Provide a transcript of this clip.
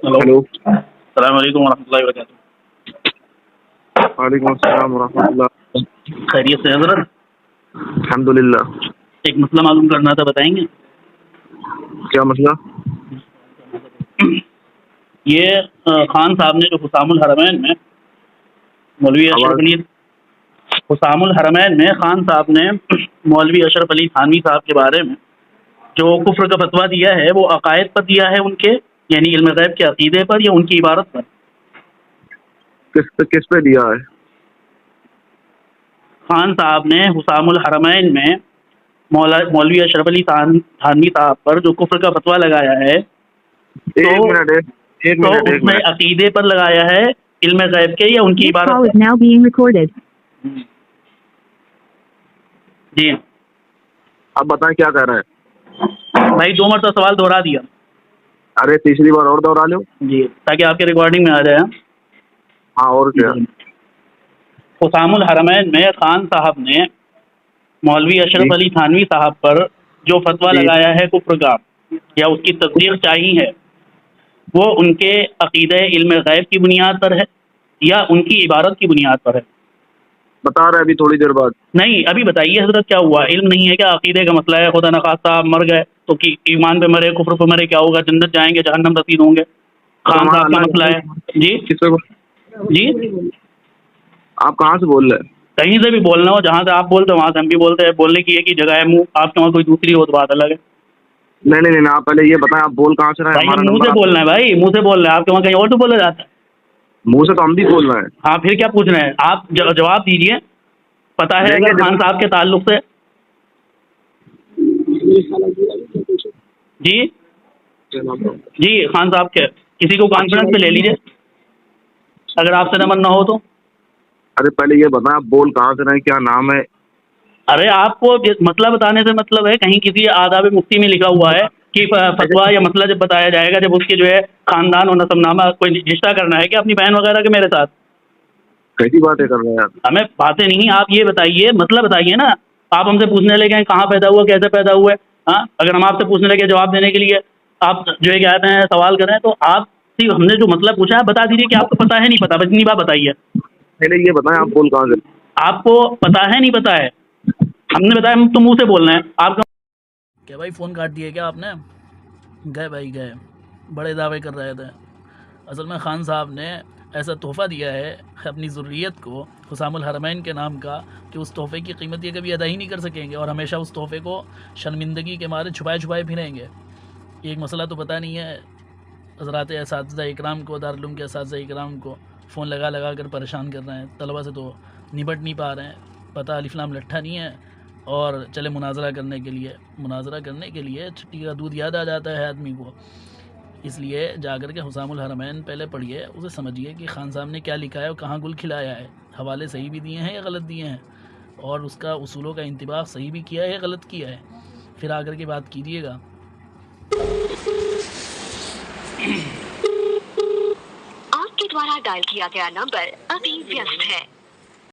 Hello, hello, السلام علیکم ورحمۃ اللہ وبرکاتہ۔ وعلیکم السلام ورحمۃ اللہ۔ خیریت سے حضرت؟ الحمد للہ۔ ایک مسئلہ معلوم کرنا تھا، بتائیں گے؟ کیا مسئلہ؟ یہ خان صاحب نے جو حسام الحرمین میں مولوی اشرف آواز علی حسام الحرمین میں خان صاحب نے مولوی اشرف علی تھانوی صاحب کے بارے میں جو کفر کا فتویٰ دیا ہے، وہ عقائد پر دیا ہے ان کے، یعنی علم غیب کے عقیدے پر، یا ان کی عبارت پر؟ کس پہ دیا ہے؟ خان صاحب نے حسام الحرمین میں مولوی اشرف علی تھانوی صاحب پر جو کفر کا فتویٰ لگایا ہے، ایک منٹ اس میں عقیدے پر لگایا ہے علم غیب کے، یا ان کی عبارت پر؟ جی اب بتائیں کیا کہہ رہے ہیں؟ بھائی 2 مرتبہ سوال دوہرا دیا۔ ارے تیسری بار اور دوہرا لو جی، تاکہ آپ کے ریکارڈنگ میں آ جائے۔ ہاں، اور کیا؟ حسام الحرمین میں خان صاحب نے مولوی اشرف جی علی تھانوی صاحب پر جو فتویٰ جی لگایا ہے کفر کا، یا اس کی تصدیق چاہی ہے، وہ ان کے عقیدہ علم غیب کی بنیاد پر ہے یا ان کی عبارت کی بنیاد پر ہے؟ بتا رہے ابھی تھوڑی دیر بعد۔ نہیں، ابھی بتائیے حضرت، کیا ہوا؟ علم نہیں ہے کیا؟ عقیدے کا مسئلہ ہے، خدا نخواستہ آپ مر گئے تو ایمان پہ مرے، کفر پہ مرے، کیا ہوگا؟ جنت جائیں گے، جہنم رسید ہوں گے؟ خان صاحب کا مسئلہ ہے۔ جی کس پہ؟ جی، آپ کہاں سے بول رہے ہیں؟ کہیں سے بھی بولنا ہو، جہاں سے آپ بولتے ہیں وہاں سے ہم بھی بولتے ہیں، بولنے کی ایک ہی جگہ ہے منہ، آپ کے وہاں کوئی دوسری ہو تو بات الگ ہے۔ نہیں، آپ پہلے یہ بتائیں آپ بول کہاں سے رہے ہیں؟ بھائی ہمارا ہم منہ نمبر سے بولنا ہے، بھائی منہ سے بول رہے ہیں، آپ کے وہاں کہیں اور تو بولا جاتا ہے؟ منہ سے تو ہم بھی بول رہے ہیں۔ ہاں، پھر کیا پوچھ رہے ہیں آپ؟ جواب دیجیے، پتہ ہے دیں اگر گے خان صاحب کے تعلق سے؟ جی جی، خان صاحب کے کسی کو کانفرنس پہ لے لیجیے اگر آپ سے نمن نہ ہو تو۔ ارے پہلے یہ بتائیں آپ بول کہاں سے رہے ہیں، کیا نام ہے؟ ارے آپ کو مسئلہ بتانے سے مطلب ہے، کہیں کسی آداب مفتی میں لکھا ہوا ہے کہ فتویٰ یا مسئلہ جب بتایا جائے گا، جب اس کے جو ہے خاندان اور نسب نامہ کوئی رشتہ کرنا ہے کہ اپنی بہن وغیرہ کے میرے ساتھ؟ کیسی باتیں کر رہے ہیں آپ؟ ہمیں باتیں نہیں، آپ یہ بتائیے، مسئلہ بتائیے نا۔ آپ ہم سے پوچھنے لگے کہاں پیدا ہوا، کیسے پیدا ہوا ہے؟ ہاں، اگر ہم آپ سے پوچھنے لگے جواب دینے کے لیے آپ جو ہے کہ آتے ہیں سوال کریں، تو آپ ہم نے جو مطلب پوچھا ہے بتا دیجیے کہ آپ کو پتہ ہے نہیں پتا، بس اتنی بات بتائیے۔ پہلے یہ بتائیں آپ بول کہاں سے؟ آپ کو پتہ ہے نہیں پتہ ہے؟ ہم نے بتایا ہم تو منہ سے بولنا ہے، آپ کا کیا بھائی فون کاٹ دیا کیا آپ نے؟ گئے بھائی گئے، بڑے دعوے کر رہے تھے۔ اصل میں خان صاحب نے ایسا تحفہ دیا ہے اپنی ذریت کو حسام الحرمین کے نام کا کہ اس تحفے کی قیمت یہ کبھی ادا ہی نہیں کر سکیں گے، اور ہمیشہ اس تحفے کو شرمندگی کے مارے چھپائے پھریں گے۔ ایک مسئلہ تو پتہ نہیں ہے حضرات اساتذہ اکرام کو، دارالعلوم کے اساتذہ اکرام کو فون لگا کر پریشان کر رہے ہیں، طلبہ سے تو نبٹ نہیں پا رہے ہیں، پتہ الف لام لٹھا نہیں ہے، اور چلے مناظرہ کرنے کے لیے چھٹی کا دودھ یاد آ جاتا ہے آدمی کو۔ اس لیے جا کر کے حسام الحرمین پہلے پڑھیے، اسے سمجھیے کہ خان صاحب نے کیا لکھا ہے اور کہاں گل کھلایا ہے، حوالے صحیح بھی دیے ہیں یا غلط دیے ہیں، اور اس کا اصولوں کا انطباق صحیح بھی کیا ہے یا غلط کیا ہے، پھر آ کر کے بات کیجیے گا۔ آپ کے دوارا ڈائل کیا گیا نمبر ابھی ویست ہے۔